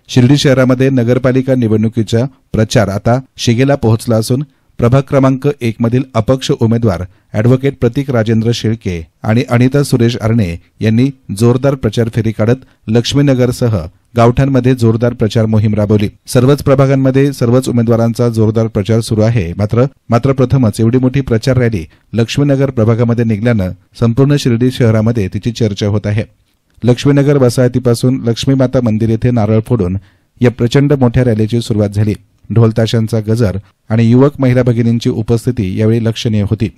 शिर्डी शहरामध्ये नगरपालिका निवडणुकीचा प्रचार आता शिगेला पोहोचला असून प्रभाग क्रमांक 1 मधील अपक्ष उमेदवार ॲडव्होकेट प्रतीक राजेंद्र शेळके आणि अनिता सुरेश आरणे यांनी जोरदार प्रचार फेरी काढत लक्ष्मीनगरसह गावठांमध्ये जोरदार प्रचार मोहीम राबवली। सर्वच प्रभागांमध्ये सर्वच उमेदवारांचा जोरदार प्रचार सुरू आहे। मात्र प्रथमच एवढी मोठी प्रचार रॅली लक्ष्मीनगर प्रभागामध्ये निघाल्यानं संपूर्ण शिर्डी शहरामध्ये तिची चर्चा होत आहे। लक्ष्मीनगर वसाहतीपासून लक्ष्मीमाता मंदिर येथे नारळ फोडून या प्रचंड मोठ्या रॅलीची सुरुवात झाली। ढोल ताशांचा गजर आणि युवक महिला भगिनींची उपस्थिती यावेळी लक्षणीय होती।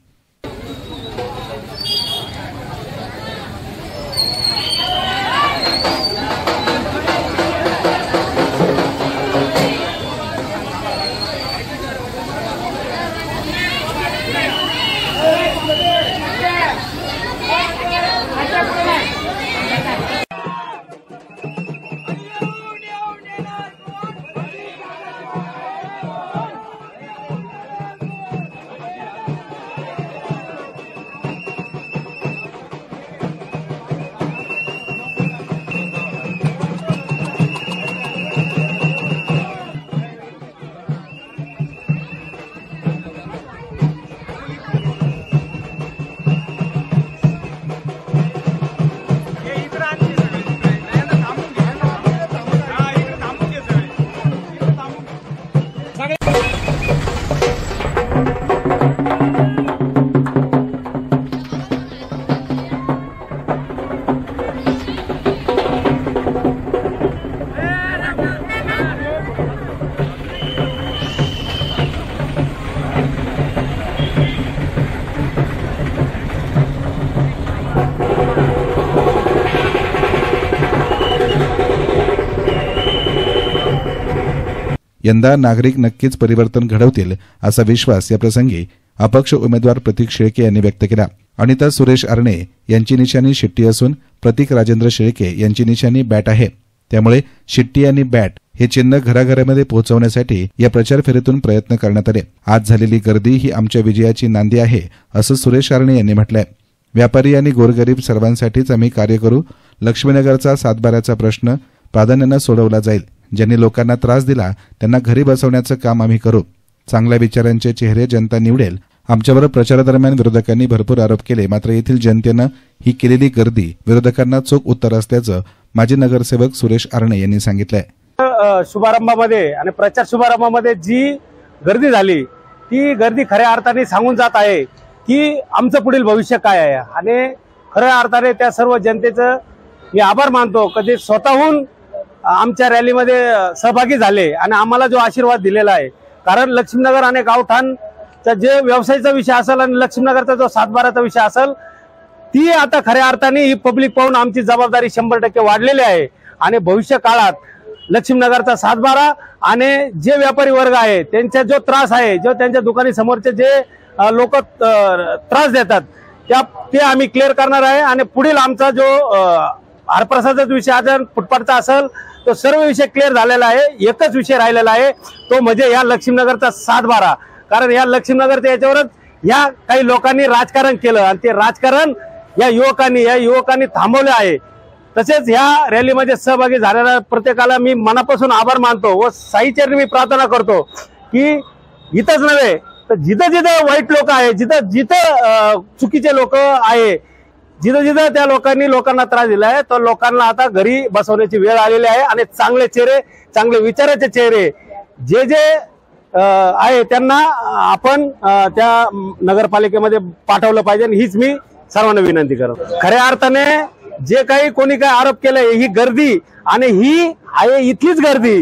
यंदा नागरिक नक्कीच परिवर्तन घडवतील असा विश्वास या प्रसंगी अपक्ष उमेदवार प्रतीक शेळके यांनी व्यक्त केला। अनिता सुरेश आरणे यांची निशाणी शिट्टी असून प्रतीक राजेंद्र शेळके यांची निशाणी बॅट आहे। त्यामुळे शिट्टी आणि बॅट हे चिन्ह घराघरामध्ये पोहोचवण्यासाठी या प्रचार फेरीतून प्रयत्न करण्यात आले। आज झालेली गर्दी ही आमच्या विजयाची नांदी आहे असं सुरेश आरणे यांनी म्हटलंय। व्यापारी आणि गोरगरीब सर्वांसाठीच आम्ही कार्य करू। लक्ष्मीनगरचा सातबाऱ्याचा प्रश्न प्राधान्याने सोडवला जाईल। ज्यांनी लोकांना त्रास दिला त्यांना घरी बसवण्याचं काम आम्ही करू। चांगल्या विचारांचे चेहरे जनता निवडेल। आमच्यावर प्रचारादरम्यान विरोधकांनी भरपूर आरोप केले, मात्र येथील जनतेनं ही केलेली गर्दी विरोधकांना चोख उत्तर असल्याचं माजी नगरसेवक सुरेश आरणे यांनी सांगितलंय। शुभारंभामध्ये आणि प्रचार शुभारंभामध्ये जी गर्दी झाली ती गर्दी खऱ्या अर्थाने सांगून जात आहे की आमचं पुढील भविष्य काय आहे आणि खऱ्या अर्थाने त्या सर्व जनतेचं मी आभार मानतो कधी स्वतःहून आमच्या रॅलीमध्ये सहभागी झाले आणि आम्हाला जो आशीर्वाद दिलेला आहे। कारण लक्ष्मीनगर आणि गावठाणचा जे व्यवसायाचा विषय असेल आणि लक्ष्मीनगरचा जो सातबाराचा विषय असेल ती आता खऱ्या अर्थाने ही पब्लिक पाहून आमची जबाबदारी 100% वाढलेली आहे आणि भविष्य काळात लक्ष्मीनगरचा सातबारा आणि जे व्यापारी वर्ग आहे त्यांचा जो त्रास आहे, जो त्यांच्या दुकानी समोरचे जे लोक त्रास देतात ते आम्ही क्लिअर करणार आहे आणि पुढील आमचा जो हरप्रसादाचा विषय असेल, फुटपाथचा असेल, तो सर्व विषय क्लिअर झालेला आहे। एकच विषय राहिलेला आहे तो म्हणजे या लक्ष्मीनगरचा सातबारा। कारण या लक्ष्मीनगरच्या याच्यावरच या काही लोकांनी राजकारण केलं आणि ते राजकारण या युवकांनी थांबवले आहे। तसेच या रॅलीमध्ये सहभागी झालेल्या प्रत्येकाला मी मनापासून आभार मानतो व साईचरणी मी प्रार्थना करतो की इथंच नव्हे तर जिथं जिथं वाईट लोक आहे, जिथं जिथं चुकीचे लोक आहे, जिथं जिथं त्या लोकांनी लोकांना त्रास दिला आहे तर लोकांना आता घरी बसवण्याची वेळ आलेली आहे आणि चांगले चेहरे, चांगले विचाराचे चेहरे जे जे आहे त्यांना आपण त्या नगरपालिकेमध्ये पाठवलं पाहिजे हीच मी सर्वांना विनंती करतो। खऱ्या अर्थाने जे काही कोणी काय आरोप केले ही गर्दी आणि ही आहे इथलीच गर्दी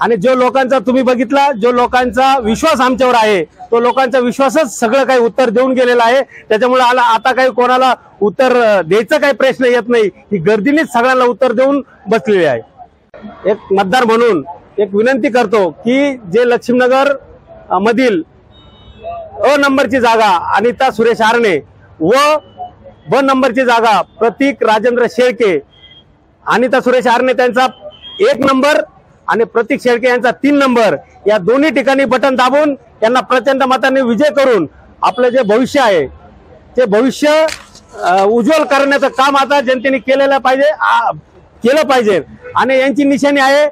आणि जो लोकांचा तुम्ही बघितला, जो लोकांचा विश्वास आमच्यावर आहे तो लोकांचा विश्वासच सगळं काही उत्तर देऊन गेलेला आहे। त्याच्यामुळे आता काही कोणाला उत्तर द्यायचा काही प्रश्न येत नाही, ही गर्दीनेच सगळ्यांना उत्तर देऊन बसलेली आहे। एक मतदार म्हणून एक विनंती करतो की जे लक्ष्मीनगर मधील अ नंबरची जागा अनिता सुरेश आरणे व ब नंबरची जागा प्रतीक राजेंद्र शेळके, अनिता सुरेश आरणे त्यांचा 1 नंबर आणि प्रतीक शेळके यांचा 3 नंबर या दोन्ही ठिकाणी बटन दाबून यांना प्रचंड मताने विजय करून आपलं जे भविष्य आहे ते भविष्य उज्ज्वल करण्याचं काम आता जनतेने केलं पाहिजे आणि यांची निशाणी आहे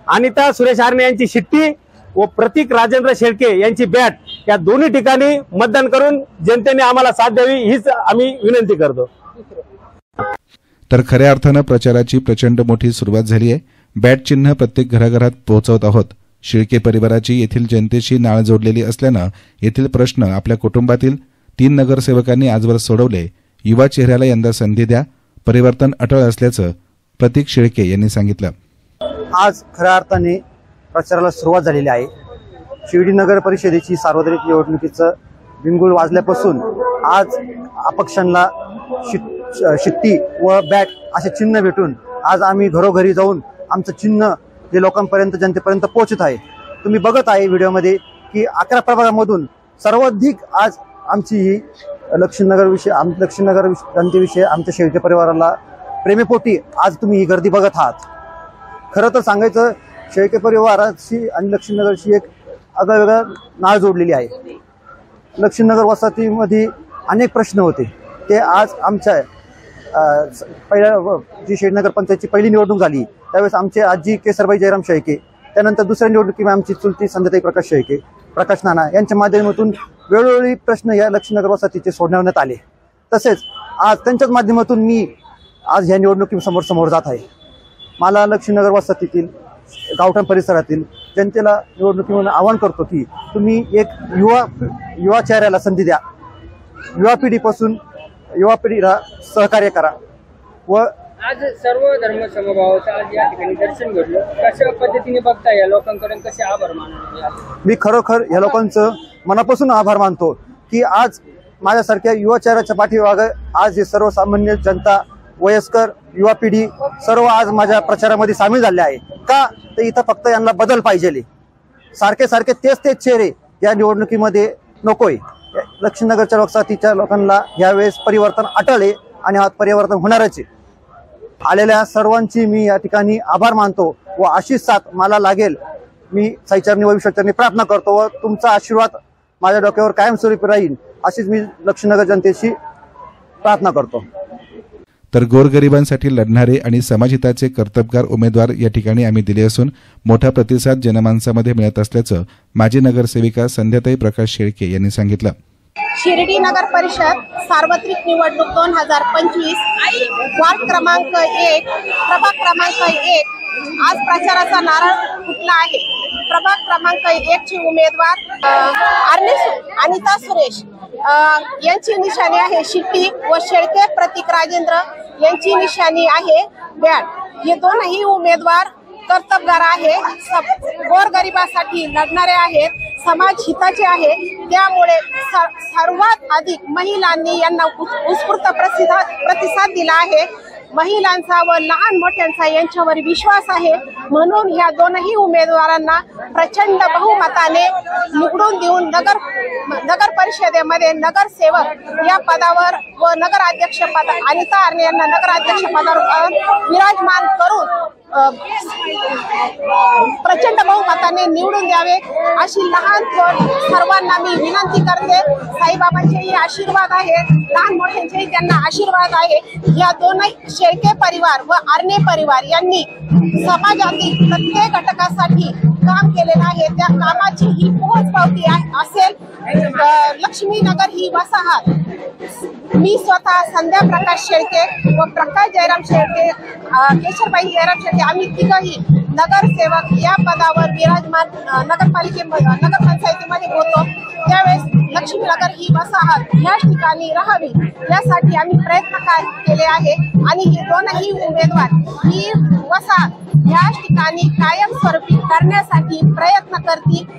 अनिता सुरेश आरणे यांची शिट्टी व प्रतीक राजेंद्र शेळके यांची बॅट या दोन्ही ठिकाणी मतदान करून जनतेने आम्हाला साथ द्यावी हीच आम्ही विनंती करतो। तर खऱ्या अर्थानं प्रचाराची प्रचंड मोठी सुरुवात झाली आहे। बॅट चिन्ह प्रत्येक घराघरात पोहोचवत आहोत। शेळके परिवाराची येथील जनतेशी नाळ जोडलेली असल्यानं येथील प्रश्न आपल्या कुटुंबातील 3 नगरसेवकांनी आजवर सोडवले। युवा चेहऱ्याला यंदा संधी द्या, परिवर्तन अटळ असल्याचं प्रतीक शेळके यांनी सांगितलं। आज खऱ्या अर्थाने प्रचाराला सुरुवात झालेली आहे। शिर्डी नगर परिषदेची सार्वत्रिक निवडणुकीचं बिंगुल वाजल्यापासून आज अपक्षांना शिट्टी व बॅट असे चिन्ह भेटून आज आम्ही घरोघरी जाऊन आमचं चिन्ह जे लोकांपर्यंत जनतेपर्यंत पोहोचत आहे। तुम्ही बघत आहे व्हिडिओमध्ये की 11 प्रभागामधून सर्वाधिक आज आमची ही लक्ष्मीनगर जनतेविषयी आमच्या शेळके परिवाराला प्रेमीपोटी आज तुम्ही ही गर्दी बघत आहात। खरं तर सांगायचं शेळके परिवाराची आणि लक्ष्मीनगरची एक आगळवेगळा नाळ जोडलेली आहे। लक्ष्मीनगर वसाहतीमध्ये अनेक प्रश्न होते, ते आज आमच्या पहिल्या जी शेळीनगर पंचायतची पहिली निवडणूक झाली त्यावेळेस आमचे आजी केसरबाई जयराम शेळके, त्यानंतर दुसऱ्या निवडणुकीमध्ये आमची चुलती संध्याताई प्रकाश शेळके, प्रकाश नाना यांच्या माध्यमातून वेळोवेळी प्रश्न या लक्ष्मीनगर वसाहतीचे सोडवण्यात आले। तसेच आज त्यांच्याच माध्यमातून मी आज ह्या निवडणुकीसमोर जात आहे। मला लक्ष्मीनगर वसाहतीतील गावठाण परिसरातील जनतेला निवडणुकीमध्ये आवाहन करतो की तुम्ही एक युवा चेहऱ्याला संधी द्या, युवा पिढीला सहकार्य करा व आज सर्व धर्म समभावाचं आज या ठिकाणी दर्शन घडलं। कशा पद्धतीने बघता या लोकांकडून कसे आभार मानले? मी खरोखर या लोकांचं मनापासून आभार मानतो की आज माझ्यासारख्या युवा चेहऱ्याच्या पाठीमागे आज हे सर्वसामान्य जनता, वयस्कर, युवा पिढी सर्व आज माझ्या प्रचारामध्ये सामील झाले आहे। का तर इथं फक्त यांना बदल पाहिजे, सारखे तेच चेहरे या निवडणुकीमध्ये नकोय। लक्ष्मीनगरच्या वसाहतीच्या लोकांना यावेळेस परिवर्तन अटळ आहे आणि आज परिवर्तन होणारच आहे। आलेल्या सर्वांची मी या ठिकाणी आभार मानतो व अशीच साथ मला लागेल मी साईचरणी व विश्वचरणी प्रार्थना करतो व तुमचा आशीर्वाद माझ्या डोक्यावर कायमस्वरूपी राहील अशीच मी लक्ष्मीनगर जनतेशी प्रार्थना करतो। तर गोरगरिबांसाठी लढणारे आणि समाजहिताचे कर्तबगार उमेदवार या ठिकाणी आम्ही दिले असून मोठा प्रतिसाद जनमानसामध्ये मिळत असल्याचं माजी नगरसेविका संध्याताई प्रकाश शेळके यांनी सांगितलं। शिर्डी नगर परिषद सार्वत्रिक निवडणूक 2025 वार्ड क्रमांक 1 प्रभाग क्रमांक 1 आज प्रचाराचा नारळ फुटला आहे। प्रभाग क्रमांक 1 चे उमेदवार अनिता सुरेश यांची निशाणी आहे शिट्टी व शेळके प्रतीक राजेंद्र यांची निशाणी आहे बॅट। हे दोनही उमेदवार कर्तबगार आहे, गोरगरिबासाठी लढणारे आहेत, समाज हिताचे आहे। त्यामुळे सर्वात अधिक महिलांनी यांना उत्स्फूर्त प्रतिसाद दिला आहे। महिलांचा व लहान मोठ्यांचा यांच्यावर विश्वास आहे, म्हणून ह्या दोनही उमेदवारांना प्रचंड बहुमताने निवडून देऊन नगर परिषदेमध्ये नगरसेवक या पदावर व नगराध्यक्ष पद अनिता आरणे यांना नगराध्यक्ष पदावर विराजमान करून प्रचंड बहुमताने निवडून द्यावे अशी लहान थोर सर्वांना मी विनंती करते। साईबाबांचेही आशीर्वाद आहे, लहान मोठ्यांचेही त्यांना आशीर्वाद आहे। या दोनही शेळके परिवार व आरणे परिवार यांनी समाजातील प्रत्येक घटकासाठी काम केलेलं आहे, त्या कामाची ही पोचपावती असेल। लक्ष्मीनगर ही वसाहत मी स्वतः संध्या प्रकाश शेळके व प्रकाश जयराम शेळके, केशरबाई जयराम शेळके आम्ही तिघही नगरसेवक या पदावर विराजमान नगरपंचायतीमध्ये होतो। त्यावेळेस लक्ष्मीनगर ही वसाहत याच ठिकाणी राहावी यासाठी आम्ही प्रयत्न केले आहे आणि हे दोनही उमेदवार ही वसाहत याच ठिकाणी कायमस्वरूपी करण्यासाठी प्रयत्न करतील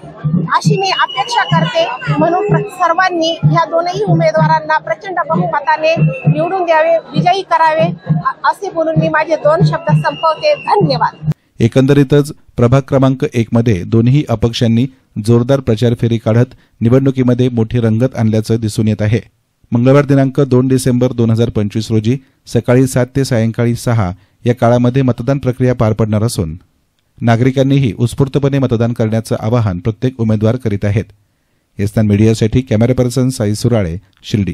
अशी मी अपेक्षा करते। म्हणून सर्वांनी या दोनही उमेदवारांना प्रचंड बहुमताने निवडून द्यावे, विजयी करावे असे बोलून मी माझे 2 शब्द संपवते। धन्यवाद। एकंदरीतच प्रभाग क्रमांक 1 मध्ये दोन्ही अपक्षांनी जोरदार प्रचार फेरी काढत निवडणुकीमध्ये मोठी रंगत आणल्याचं दिसून येत आहे। मंगळवार दिनांक 2 डिसेंबर 2025 रोजी सकाळी 7 ते सायंकाळी 6 या काळामध्ये मतदान प्रक्रिया पार पडणार असून नागरिकांनीही उत्स्फूर्तपणे मतदान करण्याचं आवाहन प्रत्येक उमेदवार करीत आहेत। एस्तान मीडियासाठी कॅमेरा पर्सन साई सुराळे, शिर्डी।